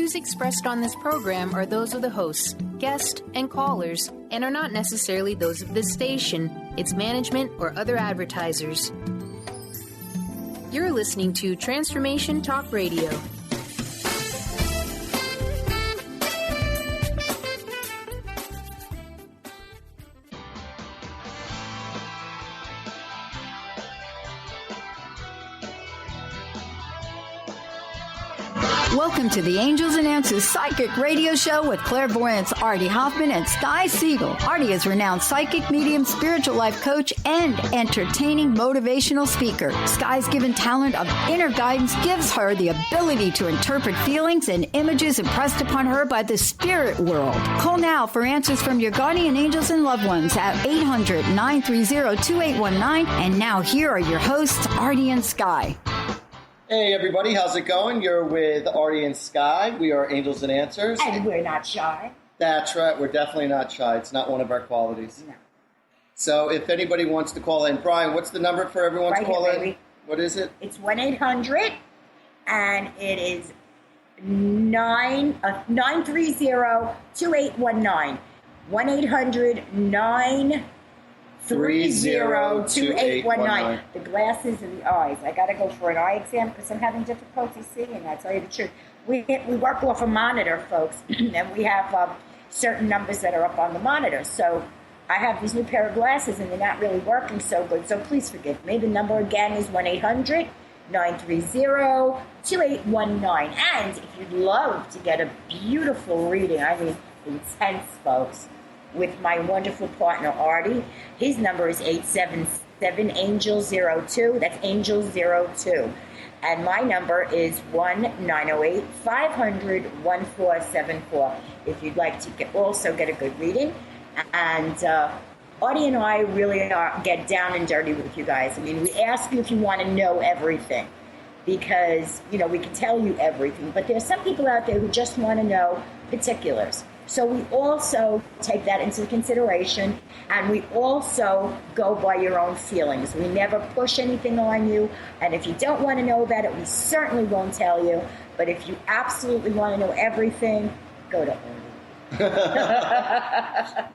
views expressed on this program are those of the hosts, guests, and callers, and are not necessarily those of this station, its management, or other advertisers. You're listening to Transformation Talk Radio. Welcome to the Angels and Answers Psychic Radio Show with clairvoyants Artie Hoffman and Sky Siegell. Artie is renowned psychic, medium, spiritual life coach, and entertaining motivational speaker. Sky's given talent of inner guidance gives her the ability to interpret feelings and images impressed upon her by the spirit world. Call now for answers from your guardian angels and loved ones at 800-930-2819. And now here are your hosts, Artie and Sky. Hey everybody, how's it going? You're with Artie and Sky. We are Angels and Answers. And we're not shy. That's right, we're definitely not shy. It's not one of our qualities. No. So if anybody wants to call in, Brian, what's the number for everyone to call in? What is it? It's 1-800, and it is 930-2819. 1-800-930-2819. The glasses and the eyes. I got to go for an eye exam because I'm having difficulty seeing. I tell you the truth. We work off a monitor, folks, and we have certain numbers that are up on the monitor. So I have these new pair of glasses, and they're not really working so good. So please forgive me. The number again is 1-800-930-2819. And if you'd love to get a beautiful reading, I mean intense, folks, with my wonderful partner, Artie. His number is 877-ANGEL-02. That's ANGEL-02. And my number is 1-908-500-1474 if you'd like to also get a good reading. And Artie and I really get down and dirty with you guys. I mean, we ask you if you want to know everything because, you know, we can tell you everything. But there's some people out there who just want to know particulars. So we also take that into consideration, and we also go by your own feelings. We never push anything on you, and if you don't want to know about it, we certainly won't tell you. But if you absolutely want to know everything, go to Artie.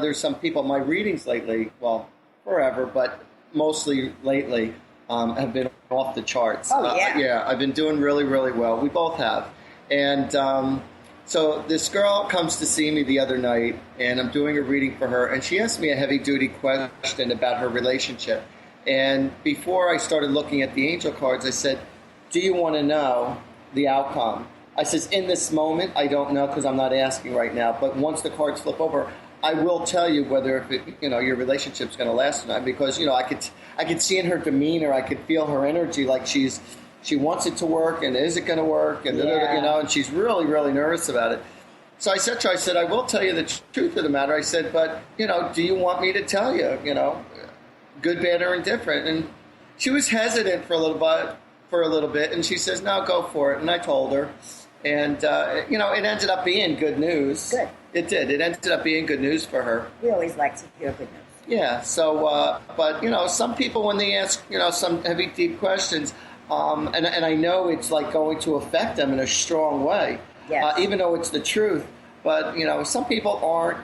There's some people, my readings lately, well, forever, but mostly lately, have been off the charts. Oh, yeah. I've been doing really, really well. We both have. And so this girl comes to see me the other night, and I'm doing a reading for her, and she asked me a heavy-duty question about her relationship. And before I started looking at the angel cards, I said, do you want to know the outcome? I says, in this moment, I don't know because I'm not asking right now, but once the cards flip over, I will tell you whether your relationship's going to last or not, because, I could see in her demeanor, I could feel her energy like she wants it to work, and is it going to work, and and she's really, really nervous about it. So I said to her, I will tell you the truth of the matter. I said, but, do you want me to tell you, good, bad, or indifferent? And she was hesitant for a little bit, and she says, no, go for it. And I told her, and, it ended up being good news. Good. It did. It ended up being good news for her. We always like to hear good news. Yeah, so, but, some people, when they ask, some heavy, deep questions, and I know it's like going to affect them in a strong way, yes. Even though it's the truth. But some people aren't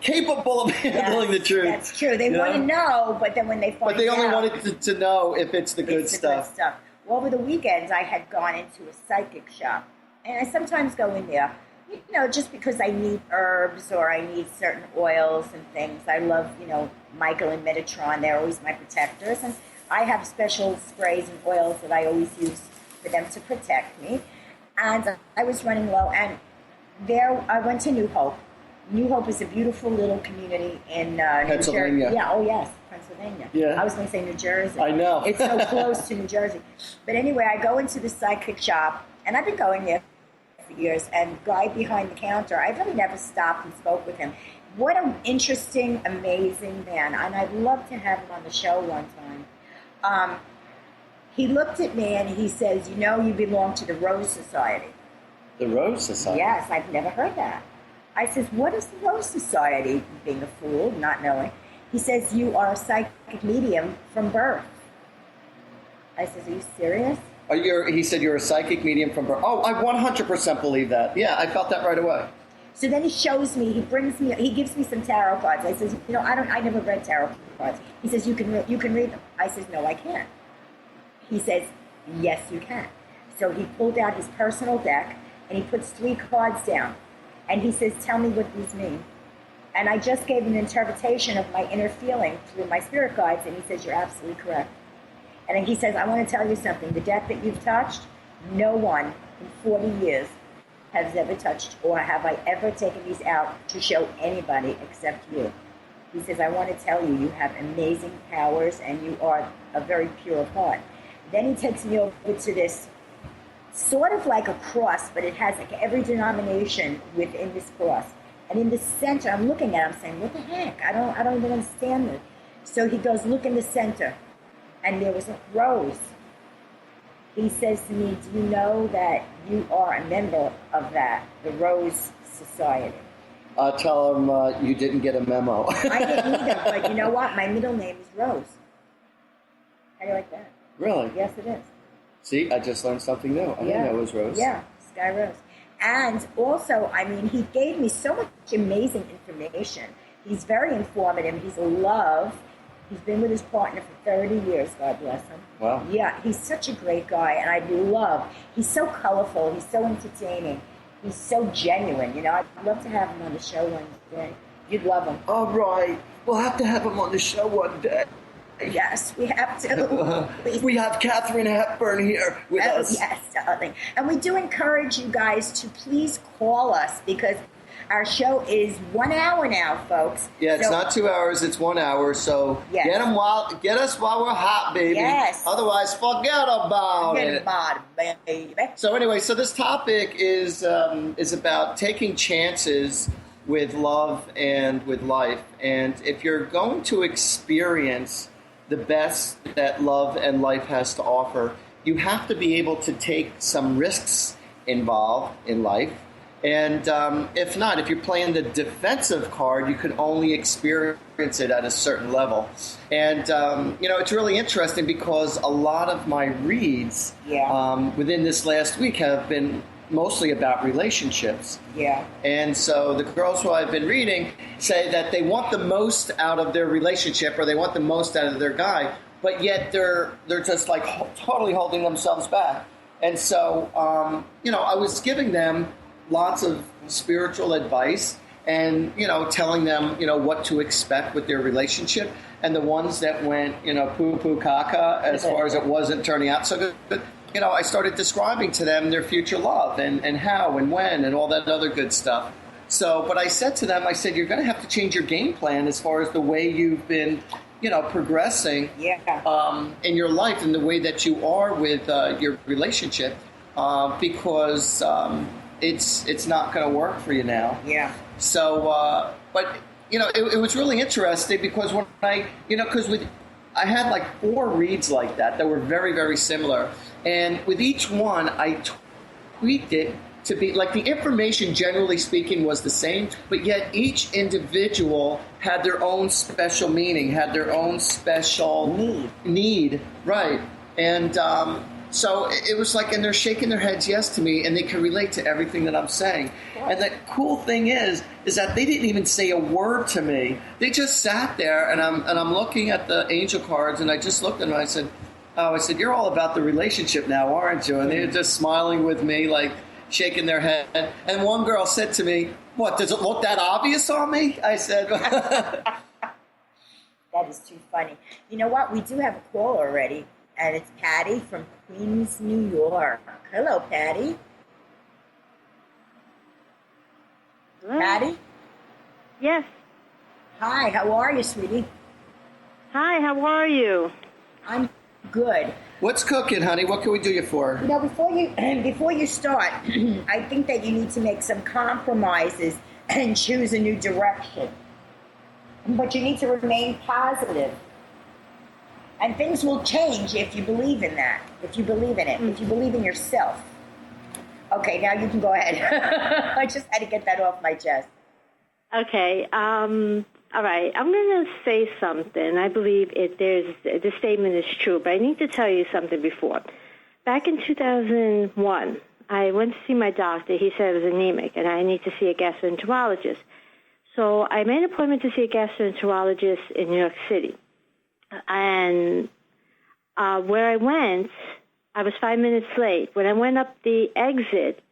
capable of handling the truth. That's true. They want to know, but then when they find out, but they only wanted to know if it's the good stuff. Well, over the weekends, I had gone into a psychic shop, and I sometimes go in there, just because I need herbs or I need certain oils and things. I love, Michael and Metatron. They're always my protectors, and I have special sprays and oils that I always use for them to protect me. And I was running low, and there I went to New Hope. New Hope is a beautiful little community in Pennsylvania. New Jersey. Yeah, oh yes, Pennsylvania. Yeah. I was going to say New Jersey. I know. It's so close to New Jersey. But anyway, I go into the psychic shop, and I've been going there for years, and the guy behind the counter, I really never stopped and spoke with him. What an interesting, amazing man, and I'd love to have him on the show one time. He looked at me and he says, you belong to the Rose Society. The Rose Society? Yes, I've never heard that. I says, what is the Rose Society? Being a fool, not knowing. He says, you are a psychic medium from birth. I says, are you serious? He said you're a psychic medium from birth. Oh, I 100% believe that. Yeah, I felt that right away. So then he shows me, he gives me some tarot cards. I says, I never read tarot cards. He says, you can read them. I says, no, I can't. He says, yes, you can. So he pulled out his personal deck and he puts 3 cards down. And he says, tell me what these mean. And I just gave him an interpretation of my inner feeling through my spirit guides, and he says, you're absolutely correct. And then he says, I want to tell you something. The deck that you've touched, no one in 40 years has ever touched, or have I ever taken these out to show anybody except you. He says, I want to tell you, you have amazing powers, and you are a very pure heart. Then he takes me over to this sort of like a cross, but it has like every denomination within this cross. And in the center, I'm looking at it, I'm saying, what the heck? I don't even understand this. So he goes, look in the center. And there was a rose. He says to me, do you know that you are a member of that, the Rose Society? Tell him you didn't get a memo. I didn't either, but you know what? My middle name is Rose. How do you like that? Really? Yes, it is. See, I just learned something new. I didn't know it was Rose. Yeah, Sky Rose. And also, I mean, he gave me so much amazing information. He's very informative. He's a love. He's been with his partner for 30 years, God bless him. Wow. Yeah, he's such a great guy, and I love. He's so colorful. He's so entertaining. He's so genuine. I'd love to have him on the show one day. You'd love him. All right. We'll have to have him on the show one day. Yes, we have to. We have Katharine Hepburn here with us. Yes, darling. And we do encourage you guys to please call us, because our show is 1 hour now, folks. Yeah, it's not 2 hours, it's 1 hour. So yes. Get us while we're hot, baby. Yes. Otherwise, forget about it. Baby. So anyway, this topic is about taking chances with love and with life. And if you're going to experience the best that love and life has to offer, you have to be able to take some risks involved in life. And if not, if you're playing the defensive card, you can only experience it at a certain level. And, it's really interesting because a lot of my reads within this last week have been mostly about relationships. Yeah. And so the girls who I've been reading say that they want the most out of their relationship, or they want the most out of their guy, but yet they're just like totally holding themselves back. And so, I was giving them lots of spiritual advice and, telling them, what to expect with their relationship. And the ones that went, poo-poo caca as far as it wasn't turning out so good, I started describing to them their future love and how and when and all that other good stuff. So, but I said to them, you're going to have to change your game plan as far as the way you've been, progressing in your life and the way that you are with your relationship, because it's not going to work for you now. Yeah. So, but, it was really interesting because when I had like 4 reads like that were very, very similar. And with each one, I tweaked it to be like the information, generally speaking, was the same, but yet each individual had their own special meaning, had their own special need. Right. And so it was like, and they're shaking their heads yes to me, and they can relate to everything that I'm saying. And the cool thing is that they didn't even say a word to me. They just sat there, and I'm looking at the angel cards, and I just looked at them, and I said, you're all about the relationship now, aren't you? And they were just smiling with me, like shaking their head. And one girl said to me, what, does it look that obvious on me? I said, that is too funny. You know what? We do have a call already, and it's Patty from Queens, New York. Hello, Patty. Hello? Patty? Yes. Hi, how are you, sweetie? Hi, how are you? I'm good. What's cooking, honey? What can we do you for? Before you start, I think that you need to make some compromises and choose a new direction. But you need to remain positive. And things will change if you believe in that, if you believe in it, if you believe in yourself. Okay, now you can go ahead. I just had to get that off my chest. Okay, all right. I'm going to say something. I believe the statement is true, but I need to tell you something before. back in 2001, I went to see my doctor. He said I was anemic, and I need to see a gastroenterologist. So I made an appointment to see a gastroenterologist in New York City. And where I went, I was 5 minutes late. When I went up the exit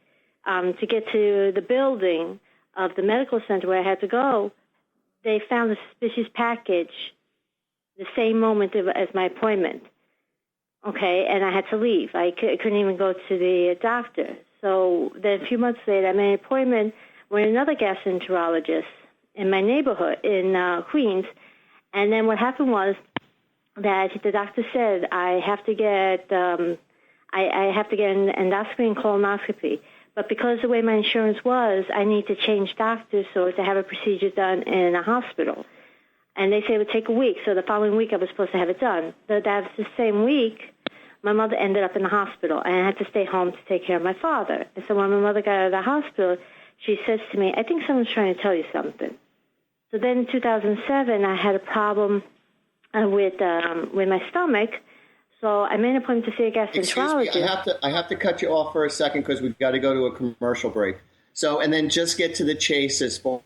to get to the building of the medical center where I had to go, they found a suspicious package the same moment as my appointment. Okay, and I had to leave. I couldn't even go to the doctor. So then a few months later, I made an appointment with another gastroenterologist in my neighborhood in Queens. And then what happened was that the doctor said I have to get I have to get an endoscopy and colonoscopy. But because of the way my insurance was, I need to change doctors so to have a procedure done in a hospital. And they say it would take a week. So the following week I was supposed to have it done. But that was the same week, my mother ended up in the hospital, and I had to stay home to take care of my father. And so when my mother got out of the hospital, she says to me, I think someone's trying to tell you something. So then in 2007, I had a problem with my stomach. So I made an appointment to see a gastroenterologist. Excuse me, I have to cut you off for a second because we've got to go to a commercial break. So, and then just get to the chase as far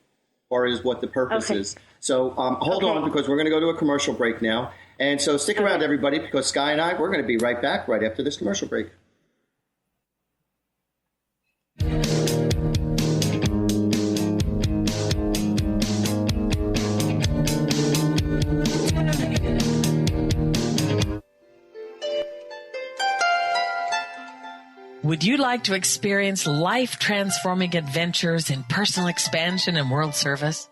as what the purpose is. So hold on, because we're going to go to a commercial break now. And so stick around, everybody, because Sky and I, we're going to be right back right after this commercial break. Would you like to experience life-transforming adventures in personal expansion and world service?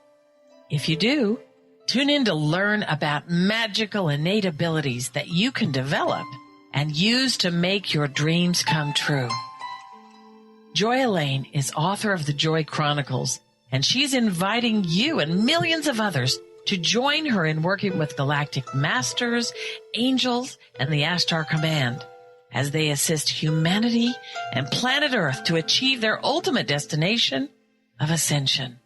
If you do, tune in to learn about magical innate abilities that you can develop and use to make your dreams come true. Joy Elaine is author of the Joy Chronicles, and she's inviting you and millions of others to join her in working with galactic masters, angels, and the Ashtar Command as they assist humanity and planet Earth to achieve their ultimate destination of ascension.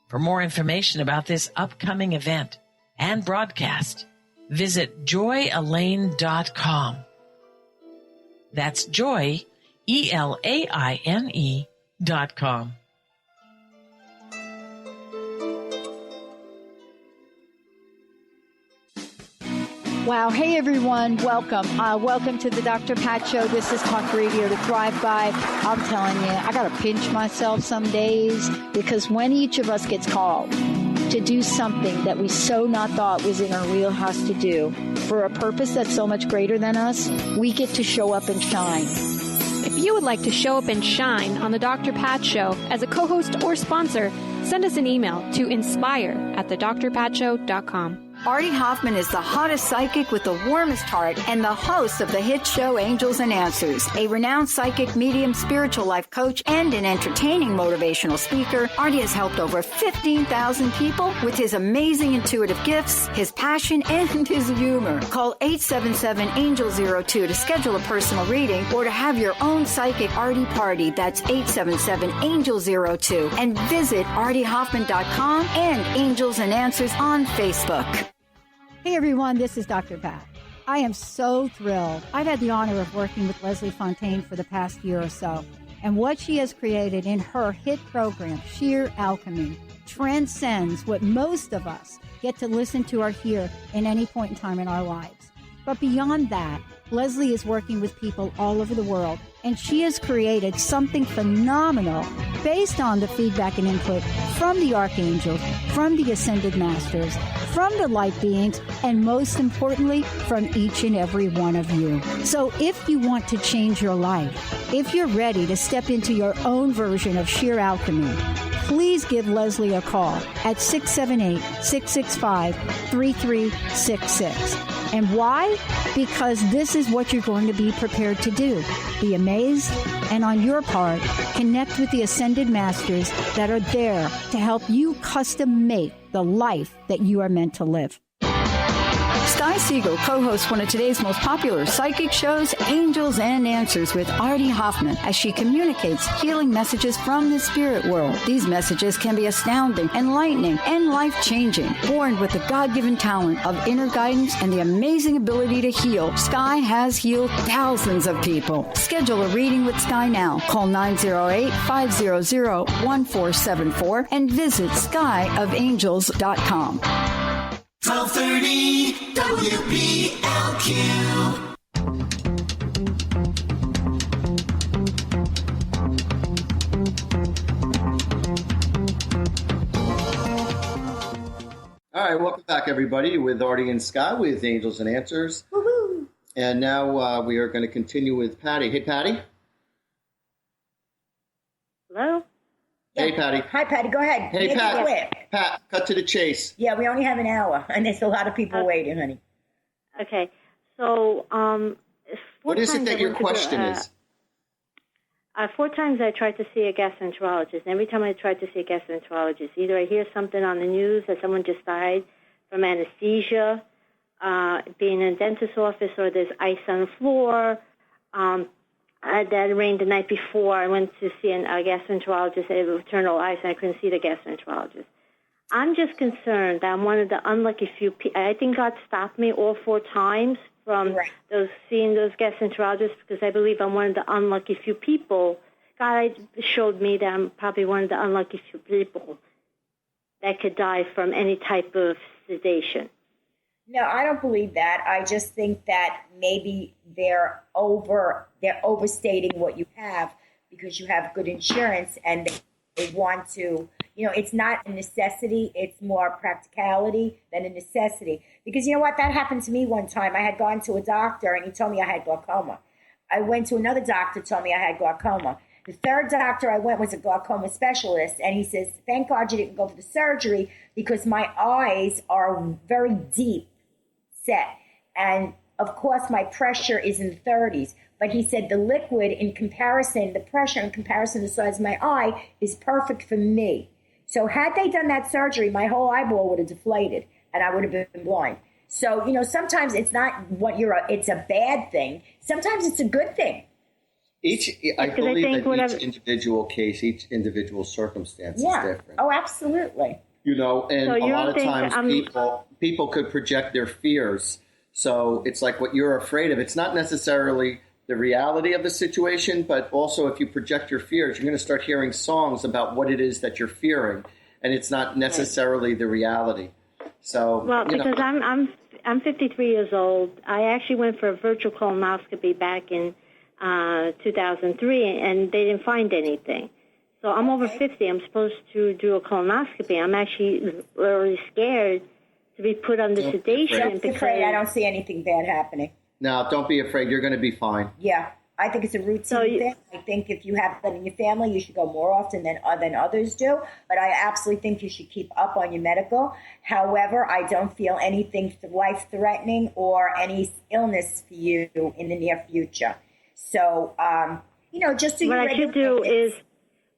For more information about this upcoming event and broadcast, visit joyelaine.com. That's joy, ELAINE.com. Wow. Hey, everyone. Welcome. Welcome to the Dr. Pat Show. This is Talk Radio to Thrive By. I'm telling you, I got to pinch myself some days, because when each of us gets called to do something that we so not thought was in our wheelhouse to do for a purpose that's so much greater than us, we get to show up and shine. If you would like to show up and shine on the Dr. Pat Show as a co-host or sponsor, send us an email to inspire@thedrpatshow.com. Artie Hoffman is the hottest psychic with the warmest heart and the host of the hit show Angels and Answers. A renowned psychic, medium, spiritual life coach, and an entertaining motivational speaker, Artie has helped over 15,000 people with his amazing intuitive gifts, his passion, and his humor. Call 877-ANGEL-02 to schedule a personal reading or to have your own psychic Artie party. That's 877-ANGEL-02. And visit ArtieHoffman.com and Angels and Answers on Facebook. Hey everyone, this is Dr. Pat. I am so thrilled. I've had the honor of working with Leslie Fontaine for the past year or so, and what she has created in her hit program, Sheer Alchemy, transcends what most of us get to listen to or hear in any point in time in our lives. But beyond that, Leslie is working with people all over the world, and she has created something phenomenal based on the feedback and input from the archangels, from the ascended masters, from the light beings, and most importantly, from each and every one of you. So if you want to change your life, if you're ready to step into your own version of sheer alchemy, please give Leslie a call at 678-665-3366. And why? Because this is what you're going to be prepared to do. Be amazed, and on your part, connect with the ascended masters that are there to help you custom make the life that you are meant to live. Sky Siegell co-hosts one of today's most popular psychic shows, Angels and Answers with Artie Hoffman, as she communicates healing messages from the spirit world. These messages can be astounding, enlightening, and life-changing. Born with the God-given talent of inner guidance and the amazing ability to heal, Sky has healed thousands of people. Schedule a reading with Sky now. Call 908-500-1474 and visit skyofangels.com. 1230 WBLQ. All right, welcome back, everybody, with Artie and Sky with Angels and Answers. Woohoo! And now we are going to continue with Patty. Hey, Patty. Hello? Hey, Patty. Hi, Patty. Go ahead. Hey, Make it Pat. quick. Pat, cut to the chase. Yeah, we only have an hour, and there's a lot of people waiting, honey. Okay. So, What is it that your question is? 4 times I tried to see a gastroenterologist. And every time I tried to see a gastroenterologist, either I hear something on the news that someone just died from anesthesia, being in a dentist's office, or there's ice on the floor. That rained the night before. I went to see a gastroenterologist. It would turn all ice, and I couldn't see the gastroenterologist. I'm just concerned that I'm one of the unlucky few people. I think God stopped me all 4 times from seeing those gastroenterologists, because I believe I'm one of the unlucky few people. God showed me that I'm probably one of the unlucky few people that could die from any type of sedation. No, I don't believe that. I just think that maybe they're overstating what you have because you have good insurance, and they want to, it's not a necessity. It's more practicality than a necessity. Because you know what? That happened to me one time. I had gone to a doctor, and he told me I had glaucoma. I went to another doctor, told me I had glaucoma. The third doctor I went was a glaucoma specialist, and he says, thank God you didn't go for the surgery, because my eyes are very deep set. And of course, my pressure is in the 30s. But he said the liquid in comparison, the pressure in comparison to the size of my eye is perfect for me. So had they done that surgery, my whole eyeball would have deflated and I would have been blind. So, sometimes it's not it's a bad thing. Sometimes it's a good thing. I believe that each individual case, each individual circumstance is different. Oh, absolutely. And so a lot of times people could project their fears. So it's like what you're afraid of. It's not necessarily the reality of the situation, but also if you project your fears, you're going to start hearing songs about what it is that you're fearing, and it's not necessarily the reality. So because I'm 53 years old. I actually went for a virtual colonoscopy back in 2003, and they didn't find anything. So I'm over 50. I'm supposed to do a colonoscopy. I'm actually really scared to be put under sedation. Don't be afraid. I don't see anything bad happening. No, don't be afraid. You're going to be fine. Yeah, I think it's a routine thing. I think if you have that in your family, you should go more often than others do. But I absolutely think you should keep up on your medical. However, I don't feel anything life-threatening or any illness for you in the near future. So, just do your regular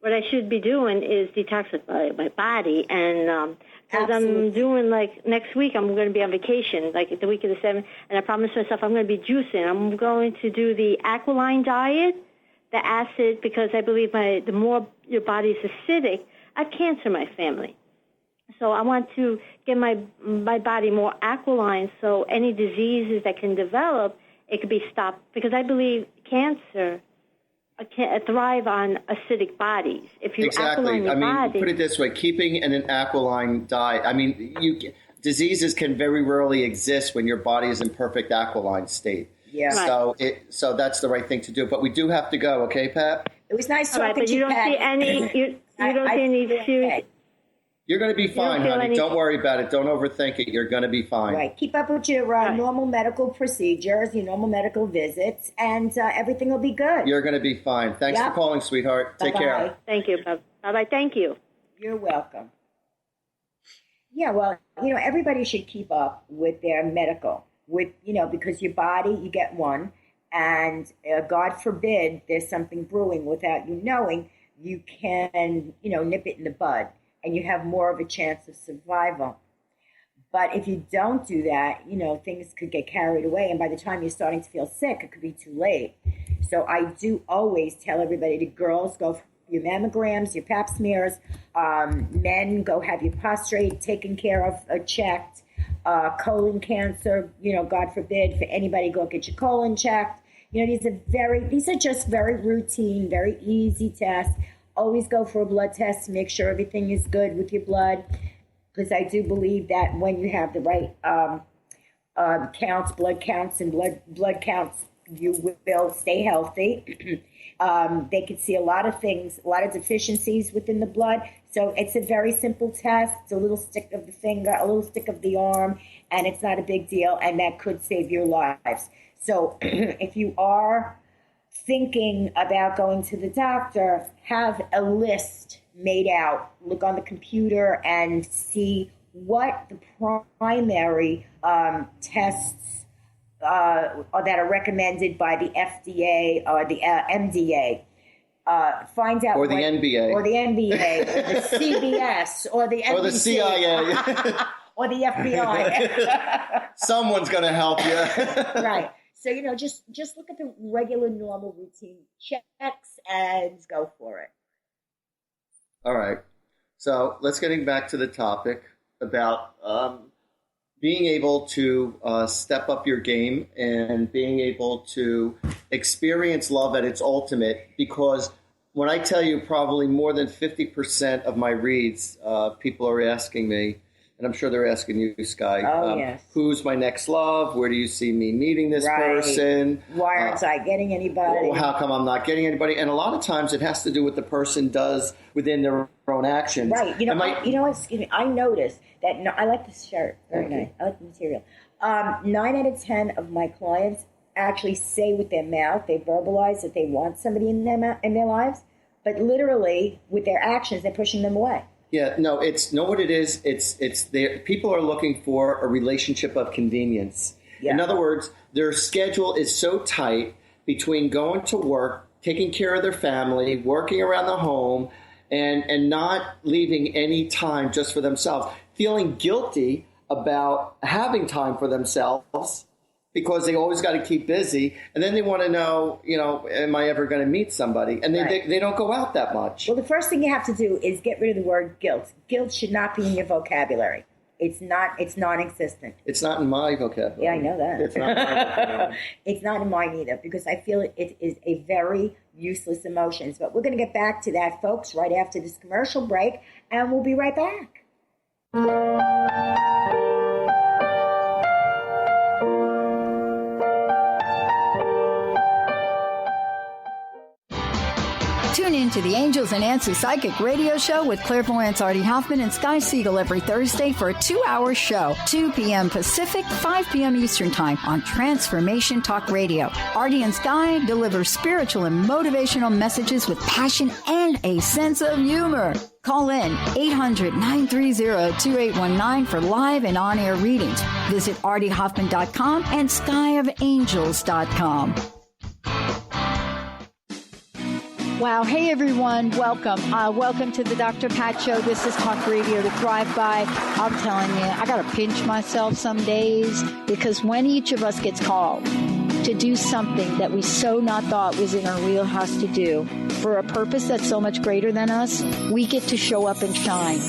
what I should be doing is detoxify my body, and because I'm doing, next week I'm going to be on vacation, the week of the 7th, and I promised myself I'm going to be juicing. I'm going to do the alkaline diet, the acid, because I believe the more your body is acidic, I have cancer in my family. So I want to get my body more alkaline, so any diseases that can develop, it could be stopped, because I believe cancer can thrive on acidic bodies. If you alkaline your body, put it this way: keeping an alkaline diet. Diseases can very rarely exist when your body is in perfect alkaline state. Yeah. So that's the right thing to do. But we do have to go. Okay, Pat. It was nice talking to you, Pat. You don't see any serious. You're going to be fine, honey. Don't worry about it. Don't overthink it. You're going to be fine. Right. Keep up with your normal medical procedures, your normal medical visits, and everything will be good. You're going to be fine. Thanks for calling, sweetheart. Take care. Thank you. Bye-bye. Thank you. You're welcome. Yeah, well, everybody should keep up with their medical, because your body, you get one, and God forbid there's something brewing without you knowing, you can, nip it in the bud. And you have more of a chance of survival. But if you don't do that, things could get carried away. And by the time you're starting to feel sick, it could be too late. So I do always tell everybody, to girls, go for your mammograms, your pap smears. Men, go have your prostate taken care of, checked. Colon cancer, God forbid, for anybody, go get your colon checked. These are just very routine, very easy tests. Always go for a blood test to make sure everything is good with your blood. Because I do believe that when you have the right blood counts, you will stay healthy. They can see a lot of things, a lot of deficiencies within the blood. So it's a very simple test. It's a little stick of the finger, a little stick of the arm, and it's not a big deal, and that could save your lives. So if you are thinking about going to the doctor, have a list made out. Look on the computer and see what the primary tests that are recommended by the FDA or the MDA. Find out or the NBA or the CBS or the NBC, or the CIA or the FBI. Someone's going to help you. Right. So, just look at the regular, normal routine checks and go for it. All right. So let's get back to the topic about being able to step up your game and being able to experience love at its ultimate. Because when I tell you, probably more than 50% of my reads, people are asking me, and I'm sure they're asking you, Sky, yes. Who's my next love? Where do you see me meeting this person? Why aren't I getting anybody? How come I'm not getting anybody? And a lot of times it has to do with the person does within their own actions. Right. You know what? Excuse me. I noticed that. I like this shirt. Very nice. I like the material. 9 out of 10 of my clients actually say with their mouth, they verbalize that they want somebody in their lives, but literally with their actions, they're pushing them away. Yeah, no, what it is. It's there. People are looking for a relationship of convenience. Yeah. In other words, their schedule is so tight between going to work, taking care of their family, working around the home, and not leaving any time just for themselves, feeling guilty about having time for themselves because they always got to keep busy. And then they want to know, am I ever going to meet somebody? And they don't go out that much. Well, the first thing you have to do is get rid of the word guilt. Guilt should not be in your vocabulary. It's non-existent. It's not in my vocabulary. Yeah, I know that. It's not in my vocabulary. It's not in mine either, because I feel it is a very useless emotion. But we're going to get back to that, folks, right after this commercial break, and we'll be right back. Tune in to the Angels and Answers Psychic Radio Show with clairvoyants Artie Hoffman and Sky Siegell every Thursday for a 2-hour show, 2 p.m. Pacific, 5 p.m. Eastern Time on Transformation Talk Radio. Artie and Sky deliver spiritual and motivational messages with passion and a sense of humor. Call in 800-930-2819 for live and on-air readings. Visit artiehoffman.com and skyofangels.com. Wow. Hey, everyone. Welcome. Welcome to the Dr. Pat Show. This is Talk Radio to Thrive By. I'm telling you, I got to pinch myself some days, because when each of us gets called to do something that we so not thought was in our wheelhouse to do for a purpose that's so much greater than us, we get to show up and shine.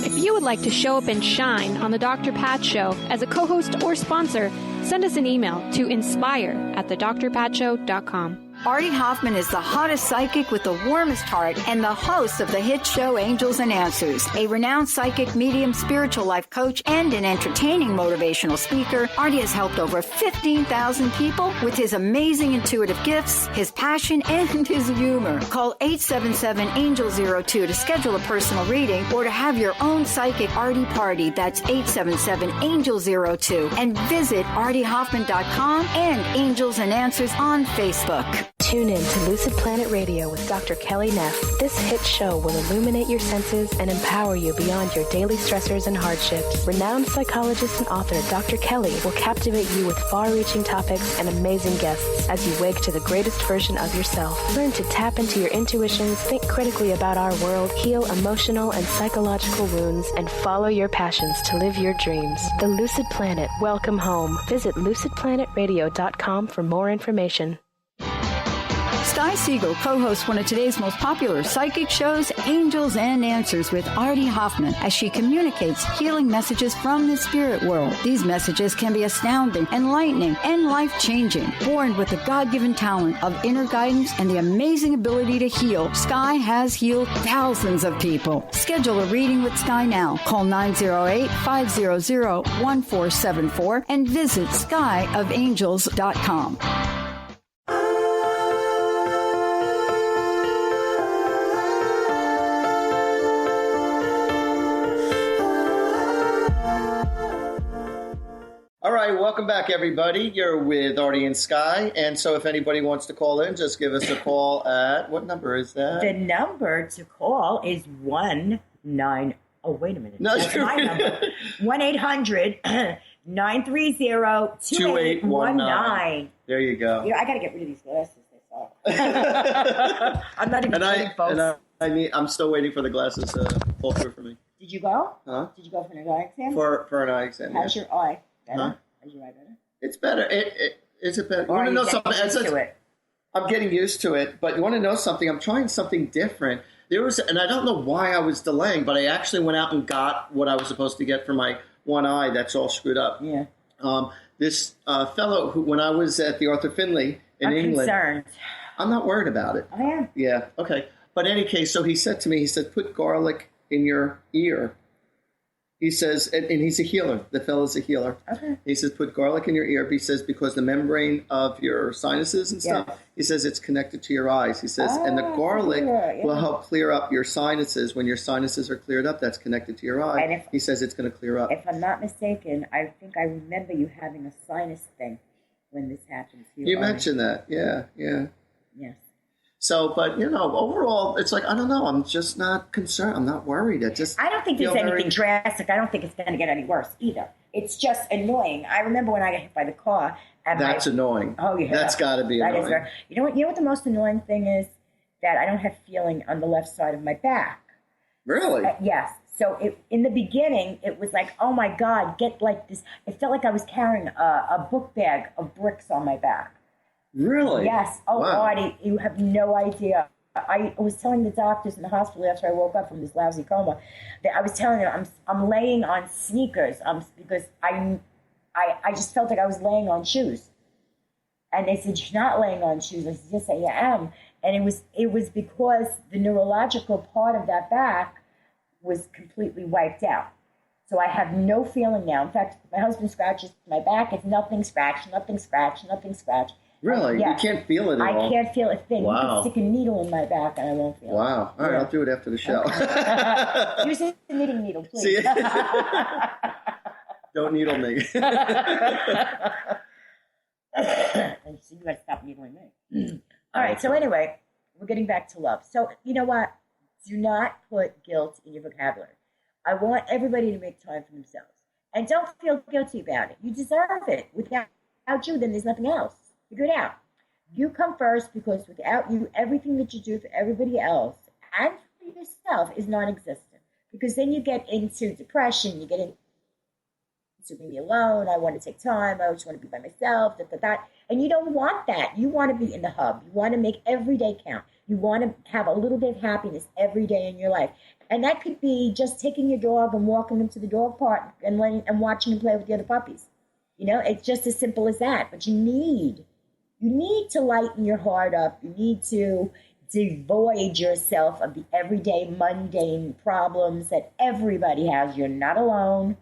If you would like to show up and shine on the Dr. Pat Show as a co-host or sponsor, send us an email to inspire@thedrpatshow.com. Artie Hoffman is the hottest psychic with the warmest heart and the host of the hit show Angels and Answers. A renowned psychic, medium, spiritual life coach, and an entertaining motivational speaker, Artie has helped over 15,000 people with his amazing intuitive gifts, his passion, and his humor. Call 877-ANGEL-02 to schedule a personal reading or to have your own psychic Artie party. That's 877-ANGEL-02. And visit artiehoffman.com and Angels and Answers on Facebook. Tune in to Lucid Planet Radio with Dr. Kelly Neff. This hit show will illuminate your senses and empower you beyond your daily stressors and hardships. Renowned psychologist and author Dr. Kelly will captivate you with far-reaching topics and amazing guests as you wake to the greatest version of yourself. Learn to tap into your intuitions, think critically about our world, heal emotional and psychological wounds, and follow your passions to live your dreams. The Lucid Planet. Welcome home. Visit lucidplanetradio.com for more information. Sky Siegell co-hosts one of today's most popular psychic shows, Angels and Answers, with Artie Hoffman, as she communicates healing messages from the spirit world. These messages can be astounding, enlightening, and life-changing. Born with the God-given talent of inner guidance and the amazing ability to heal, Sky has healed thousands of people. Schedule a reading with Sky now. Call 908-500-1474 and visit skyofangels.com. All right, welcome back, everybody. You're with Artie and Sky. And so if anybody wants to call in, just give us a call at, what number is that? The number to call is 1-9... Oh, wait a minute. No, that's my number. 1-800-930-2819. There you go. You know, I got to get rid of these glasses. They suck. I'm not even kidding, folks. I'm still waiting for the glasses to pull through for me. Did you go? Huh? Did you go for an eye exam? For an eye exam, How's your eye? Better? Huh? Is your eye better? It's better. Is it better? You Or want to are know you something? getting used to it? I'm getting used to it, but you want to know something? I'm trying something different. And I don't know why I was delaying, but I actually went out and got what I was supposed to get for my one eye that's all screwed up. Yeah. This fellow who, when I was at the Arthur Finley in England, concerned. I'm not worried about it. I am. Yeah. Okay. But in any case, so he said to me, he said, put garlic in your ear. He says, and he's a healer. The fellow's a healer. Okay. He says, put garlic in your ear. He says, because the membrane of your sinuses and stuff, he says it's connected to your eyes. He says, and the garlic will help clear up your sinuses. When your sinuses are cleared up, that's connected to your eye. And he says it's going to clear up. If I'm not mistaken, I think I remember you having a sinus thing when this happened to you. You mentioned that. Yeah. Yes. So, but, overall, it's like, I don't know. I'm just not concerned. I'm not worried. I don't think there's anything drastic. I don't think it's going to get any worse either. It's just annoying. I remember when I got hit by the car. That's annoying. Oh, yeah. That's got to be annoying. That is you know what the most annoying thing is? That I don't have feeling on the left side of my back. Really? Yes. So in the beginning, it was like, oh, my God, get like this. It felt like I was carrying a book bag of bricks on my back. Really? Yes. Oh, wow. Artie, you have no idea. I was telling the doctors in the hospital after I woke up from this lousy coma that I was telling them I'm laying on sneakers because I just felt like I was laying on shoes. And they said, you're not laying on shoes. I said, yes, I am. And it was because the neurological part of that back was completely wiped out. So I have no feeling now. In fact, my husband scratches my back. It's nothing scratch, nothing scratch, nothing scratch. Really? Yes. You can't feel it at all? I can't feel a thing. Wow. You can stick a needle in my back and I won't feel it. Wow. All right, I'll do it after the show. Okay. Use a knitting needle, please. See? Don't needle me. So you got to stop needling me. All right, so anyway, we're getting back to love. So you know what? Do not put guilt in your vocabulary. I want everybody to make time for themselves. And don't feel guilty about it. You deserve it. Without you, then there's nothing else. Figure it out. You come first because without you, everything that you do for everybody else and for yourself is non-existent. Because then you get into depression, you get into being alone, I want to take time, I just want to be by myself, and you don't want that. You want to be in the hub. You want to make every day count. You want to have a little bit of happiness every day in your life. And that could be just taking your dog and walking him to the dog park and watching him play with the other puppies. It's just as simple as that. But you need to lighten your heart up. You need to devoid yourself of the everyday mundane problems that everybody has. You're not alone.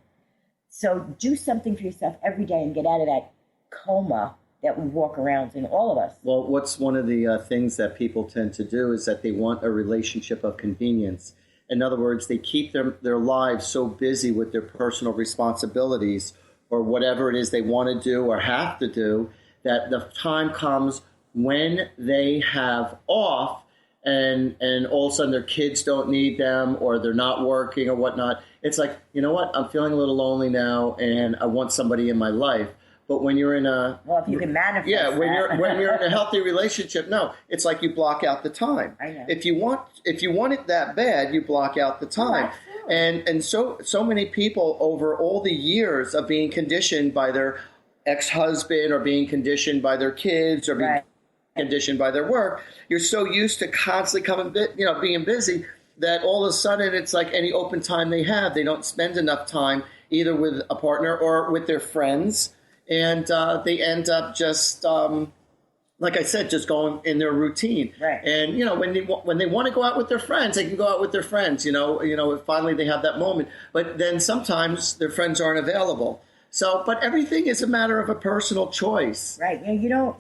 So do something for yourself every day and get out of that coma that we walk around in, all of us. Well, what's one of the things that people tend to do is that they want a relationship of convenience. In other words, they keep their lives so busy with their personal responsibilities or whatever it is they want to do or have to do that the time comes when they have off and all of a sudden their kids don't need them or they're not working or whatnot, it's like, you know what, I'm feeling a little lonely now and I want somebody in my life. But when you're in a if you can manifest when you're in a healthy relationship, no, it's like you block out the time. I know. If you want it that bad, you block out the time. Oh, and so many people over all the years of being conditioned by their ex-husband or being conditioned by their kids or being conditioned by their work, you're so used to constantly being busy that all of a sudden it's like any open time they have, they don't spend enough time either with a partner or with their friends. And they end up just, like I said, just going in their routine. Right. And when they want to go out with their friends, they can go out with their friends. Finally they have that moment. But then sometimes their friends aren't available. So, but everything is a matter of a personal choice. Right.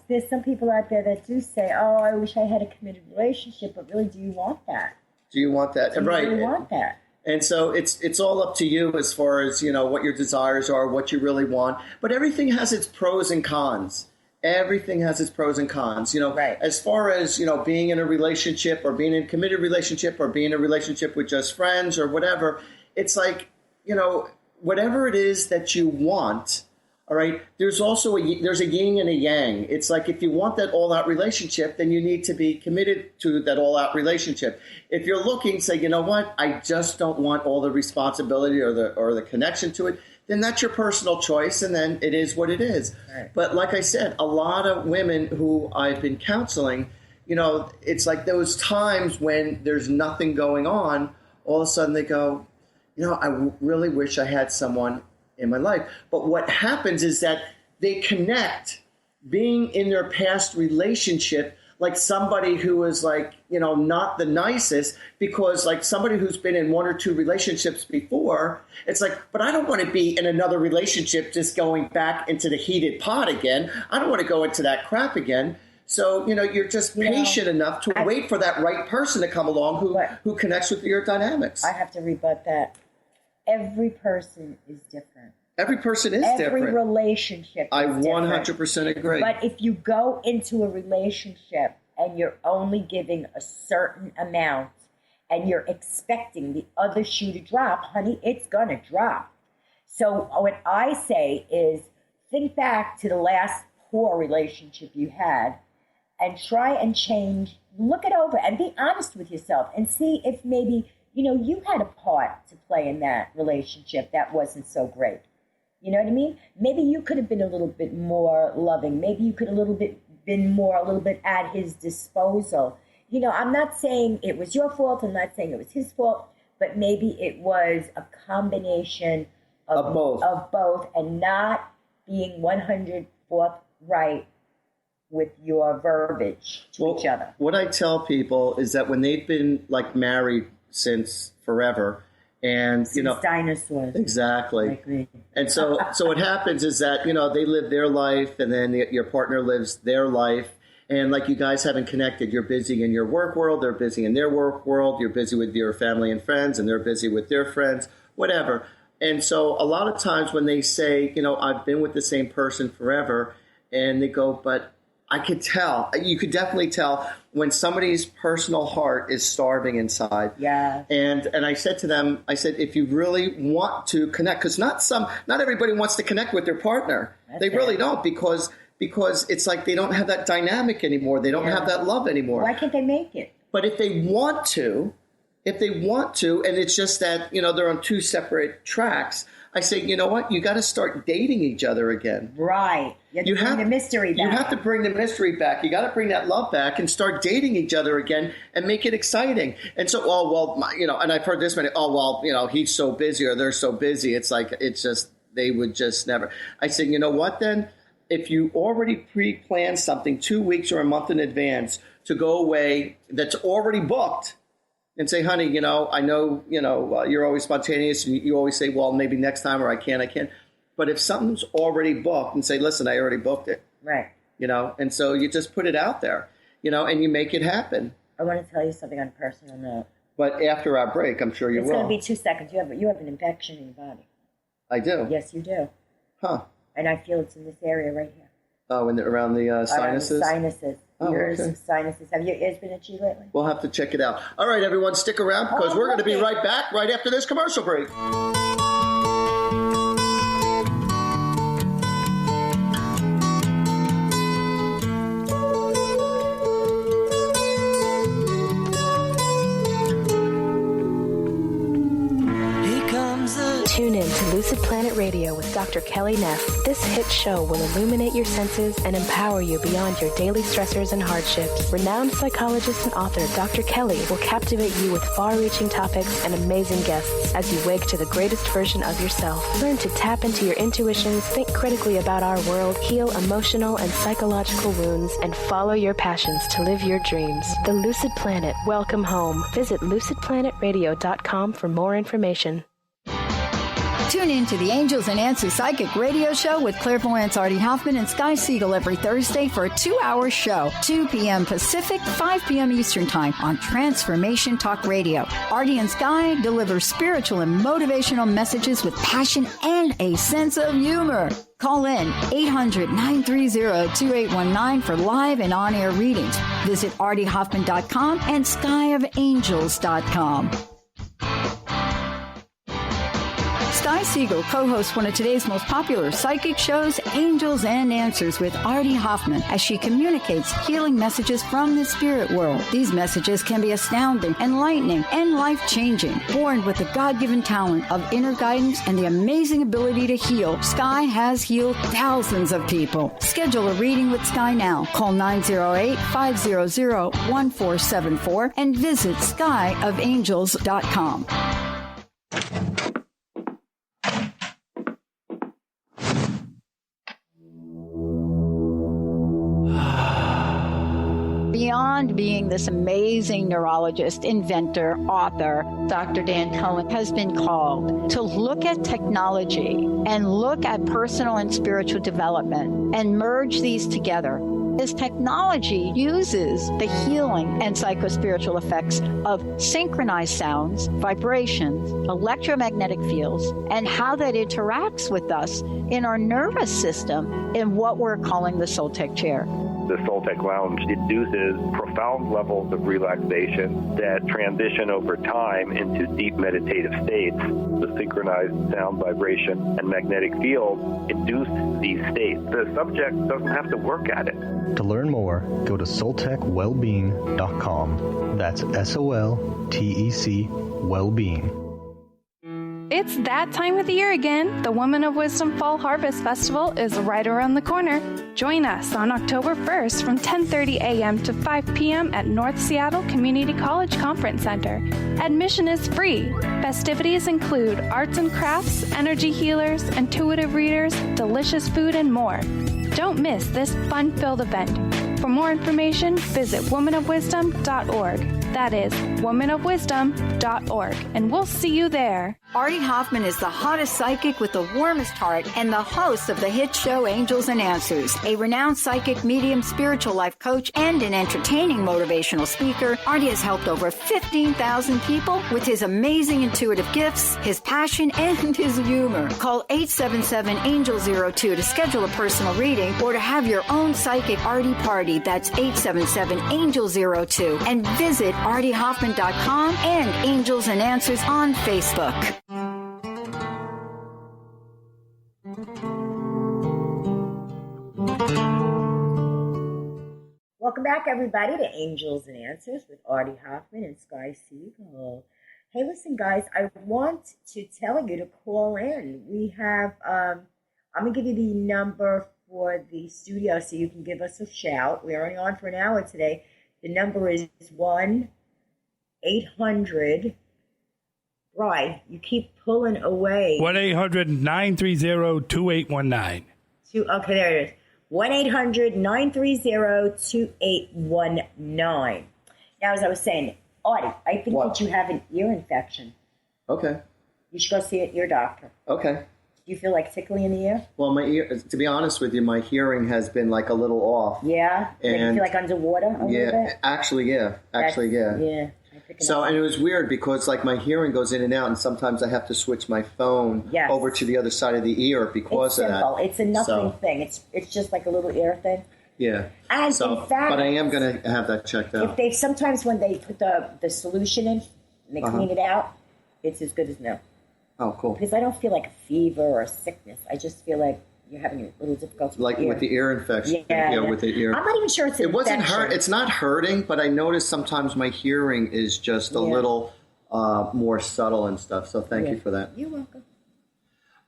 There's some people out there that do say, "Oh, I wish I had a committed relationship," but really, do you want that? Do you want that? Do you really want that? And so it's all up to you as far as, what your desires are, what you really want. But everything has its pros and cons. Everything has its pros and cons. Right. As far as, being in a relationship or being in a committed relationship or being in a relationship with just friends or whatever, it's like, whatever it is that you want, all right, there's also there's a yin and a yang. It's like if you want that all-out relationship, then you need to be committed to that all-out relationship. If you're looking, say, you know what, I just don't want all the responsibility or the connection to it, then that's your personal choice, and then it is what it is. Right. But like I said, a lot of women who I've been counseling, it's like those times when there's nothing going on, all of a sudden they go, I really wish I had someone in my life. But what happens is that they connect being in their past relationship like somebody who is like, not the nicest, because like somebody who's been in one or two relationships before, it's like, but I don't want to be in another relationship just going back into the heated pot again. I don't want to go into that crap again. So, you're just patient enough to wait for that right person to come along who connects with your dynamics. I have to rebut that. Every person is different. Every person is different. Every relationship is I different. 100% agree. But if you go into a relationship and you're only giving a certain amount and you're expecting the other shoe to drop, honey, it's going to drop. So what I say is think back to the last poor relationship you had and try and change, look it over and be honest with yourself and see if maybe you had a part to play in that relationship that wasn't so great. You know what I mean? Maybe you could have been a little bit more loving. Maybe you could have a little bit at his disposal. I'm not saying it was your fault. I'm not saying it was his fault. But maybe it was a combination of both and not being 100% right with your verbiage to each other. What I tell people is that when they've been like married since forever, and since dinosaurs, exactly, like me. And so what happens is that they live their life, and then your partner lives their life, and like you guys haven't connected. You're busy in your work world, they're busy in their work world. You're busy with your family and friends, and they're busy with their friends, whatever. And so a lot of times when they say, I've been with the same person forever, and they go, but I could tell. You could definitely tell when somebody's personal heart is starving inside. Yeah. And I said to them, if you really want to connect, because not everybody wants to connect with their partner. They really don't, because it's like they don't have that dynamic anymore. They don't have that love anymore. Why can't they make it? But if they want to, and it's just that, they're on two separate tracks, I say, you know what? You got to start dating each other again. Right. You have to bring the mystery back. You have to bring the mystery back. You got to bring that love back and start dating each other again and make it exciting. And so, and I've heard this many, he's so busy or they're so busy. It's like, they would just never. I said, you know what then? If you already pre-planned something 2 weeks or a month in advance to go away that's already booked, and say, honey, I know, you're always spontaneous and you always say, well, maybe next time, or I can't. But if something's already booked, and say, listen, I already booked it. Right. And so you just put it out there, and you make it happen. I want to tell you something on a personal note. But after our break, I'm sure you will. It's going to be 2 seconds. You have an infection in your body. I do? Yes, you do. Huh. And I feel it's in this area right here. Oh, around the sinuses? Around the sinuses. ears, sinuses. Have your ears been itchy lately? We'll have to check it out. All right, everyone, stick around because we're going to be right back right after this commercial break. Tune in to Lucid Planet Radio with Dr. Kelly Neff. This hit show will illuminate your senses and empower you beyond your daily stressors and hardships. Renowned psychologist and author Dr. Kelly will captivate you with far-reaching topics and amazing guests as you wake to the greatest version of yourself. Learn to tap into your intuitions, think critically about our world, heal emotional and psychological wounds, and follow your passions to live your dreams. The Lucid Planet. Welcome home. Visit lucidplanetradio.com for more information. Tune in to the Angels and Answers Psychic Radio Show with clairvoyants Artie Hoffman and Sky Siegell every Thursday for a 2-hour show, 2 p.m. Pacific, 5 p.m. Eastern Time on Transformation Talk Radio. Artie and Sky deliver spiritual and motivational messages with passion and a sense of humor. Call in 800-930-2819 for live and on-air readings. Visit artiehoffman.com and skyofangels.com. Sky Siegell co-hosts one of today's most popular psychic shows, Angels and Answers with Artie Hoffman, as she communicates healing messages from the spirit world. These messages can be astounding, enlightening, and life-changing. Born with the God-given talent of inner guidance and the amazing ability to heal, Sky has healed thousands of people. Schedule a reading with Sky now. Call 908-500-1474 and visit skyofangels.com. Beyond being this amazing neurologist, inventor, author, Dr. Dan Cohen has been called to look at technology and look at personal and spiritual development and merge these together. This technology uses the healing and psychospiritual effects of synchronized sounds, vibrations, electromagnetic fields, and how that interacts with us in our nervous system in what we're calling the Soltec chair. The Soltec Lounge induces profound levels of relaxation that transition over time into deep meditative states. The synchronized sound, vibration, and magnetic field induce these states. The subject doesn't have to work at it. To learn more, go to soltecwellbeing.com. That's SOLTEC Wellbeing. It's that time of the year again. The Woman of Wisdom Fall Harvest Festival is right around the corner. Join us on October 1st from 10:30 a.m. to 5 p.m. at North Seattle Community College Conference Center. Admission is free. Festivities include arts and crafts, energy healers, intuitive readers, delicious food, and more. Don't miss this fun-filled event. For more information, visit womanofwisdom.org. That is womanofwisdom.org. And we'll see you there. Artie Hoffman is the hottest psychic with the warmest heart and the host of the hit show Angels and Answers. A renowned psychic, medium, spiritual life coach, and an entertaining motivational speaker, Artie has helped over 15,000 people with his amazing intuitive gifts, his passion, and his humor. Call 877-ANGEL-02 to schedule a personal reading or to have your own psychic Artie party. That's 877-ANGEL-02. And visit artiehoffman.com and Angels and Answers on Facebook. Welcome back, everybody, to Angels and Answers with Artie Hoffman and Sky Siegell. Hey, listen, guys, I want to tell you to call in. We have, I'm going to give you the number for the studio so you can give us a shout. We're only on for an hour today. The number is 1-800. Right, you keep pulling away. 1-800-930-2819. Okay, there it is. 1-800-930-2819. Now, as I was saying, Artie, I think that you have an ear infection. Okay. You should go see an ear doctor. Okay. Do you feel like tickling in the ear? Well, my ear, to be honest with you, my hearing has been like a little off. Yeah? And you feel like underwater a little bit? Actually, yeah. Yeah. So, and it was weird because like my hearing goes in and out, and sometimes I have to switch my phone over to the other side of the ear because of that. It's simple. It's a nothing thing. It's just like a little ear thing. Yeah. And so, in fact, but I am going to have that checked out. If sometimes when they put the solution in and they clean it out, it's as good as no. Oh, cool. Because I don't feel like a fever or a sickness. I just feel like you're having a little difficulty with the ear infection. Yeah, with the ear. I'm not even sure it's an wasn't infection. It's not hurting, but I notice sometimes my hearing is just a little more subtle and stuff. So thank you for that. You're welcome.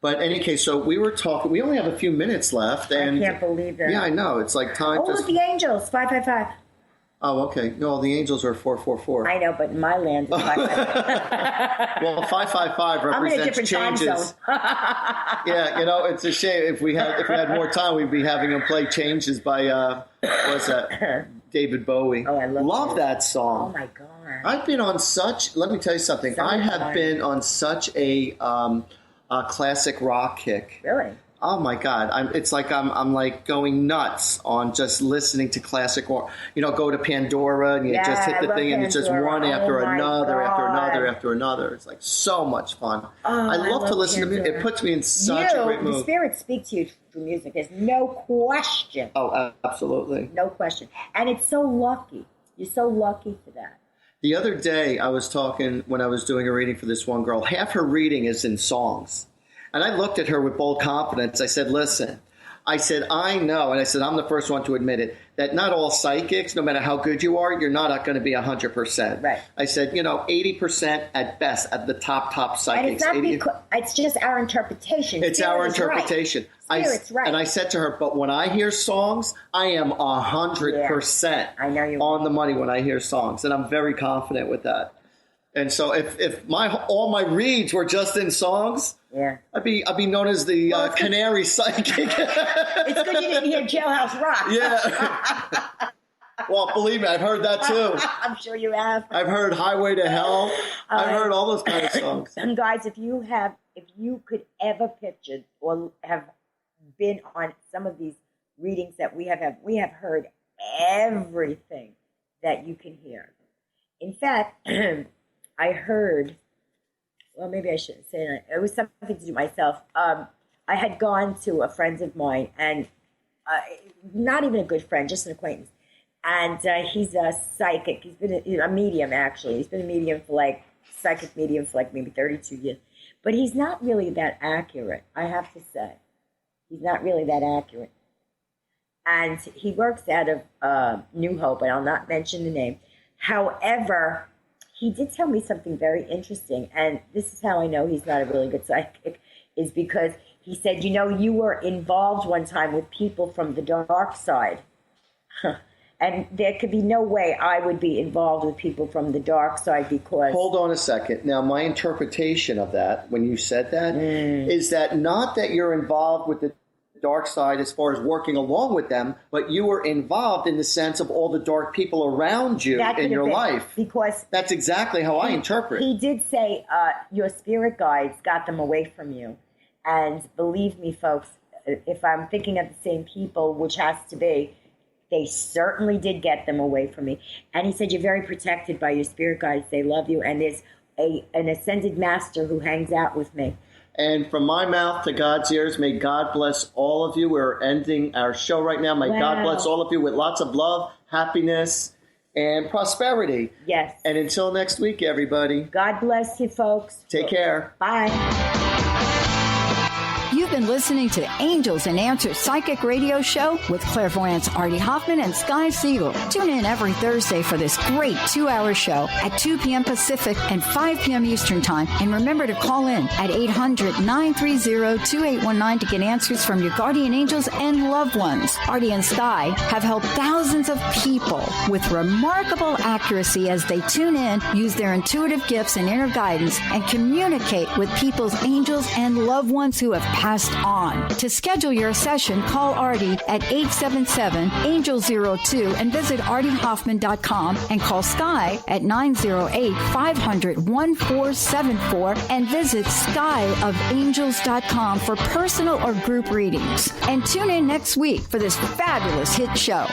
But in any case, so we were talking. We only have a few minutes left, and I can't believe that. Yeah, I know. It's like time. Look, the Angels 555. Oh, okay. No, the Angels are 444. I know, but in my land, it's 555. Well, 555 represents I'm in a different changes. time zone. Yeah, it's a shame. If we had more time, we'd be having them play Changes by what's that? David Bowie. Oh, I love that song. Oh my God. I've been on such. Let me tell you something. I have been on such a classic rock kick. Really? Oh my God! It's like I'm like going nuts on just listening to classic rock. Go to Pandora and you just hit the thing and it's just one after another, after another, after another. It's like so much fun. I love to listen to music. It puts me in such a great mood. The spirits speak to you through music. There's no question. Oh, absolutely. No question. And it's so lucky. You're so lucky for that. The other day I was talking when I was doing a reading for this one girl. Half her reading is in songs. And I looked at her with bold confidence. I said, listen, I know, and I said, I'm the first one to admit it, that not all psychics, no matter how good you are, you're not going to be 100%. Right. I said, 80% at best at the top psychics. And it's just our interpretation. It's our interpretation. Spirit's right. And I said to her, but when I hear songs, I am 100% I know you're on the money when I hear songs. And I'm very confident with that. And so if all my reads were just in songs, I'd be known as the canary psychic. It's good you didn't hear Jailhouse Rock. Yeah. Well, believe me, I've heard that too. I'm sure you have. I've heard Highway to Hell. I've heard all those kind of songs. And guys, if you could ever picture or have been on some of these readings that we have heard everything that you can hear. In fact, I heard, well, maybe I shouldn't say that. It was something to do myself. I had gone to a friend of mine, and not even a good friend, just an acquaintance. And he's a psychic. He's been a medium, actually. He's been a medium psychic medium for maybe 32 years. But he's not really that accurate, I have to say. He's not really that accurate. And he works out of New Hope, and I'll not mention the name. However, he did tell me something very interesting, and this is how I know he's not a really good psychic, is because he said, you were involved one time with people from the dark side. And there could be no way I would be involved with people from the dark side because... Hold on a second. Now, my interpretation of that, when you said that, is that not that you're involved with the dark side as far as working along with them, but you were involved in the sense of all the dark people around you in your life. Because that's exactly how I interpret. He did say your spirit guides got them away from you. And believe me, folks, if I'm thinking of the same people, which has to be, they certainly did get them away from me. And he said, you're very protected by your spirit guides. They love you. And there's an ascended master who hangs out with me. And from my mouth to God's ears, may God bless all of you. We're ending our show right now. May God bless all of you with lots of love, happiness, and prosperity. Yes. And until next week, everybody. God bless you, folks. Take care. Bye. You've been listening to Angels and Answers Psychic Radio Show with clairvoyants Artie Hoffman and Sky Siegell. Tune in every Thursday for this great 2-hour show at 2 p.m. Pacific and 5 p.m. Eastern Time. And remember to call in at 800-930-2819 to get answers from your guardian angels and loved ones. Artie and Sky have helped thousands of people with remarkable accuracy as they tune in, use their intuitive gifts and inner guidance, and communicate with people's angels and loved ones who have passed on. To schedule your session, call Artie at 877-ANGEL-02 and visit artiehoffman.com and call Sky at 908-500-1474 and visit skyofangels.com for personal or group readings. And tune in next week for this fabulous hit show.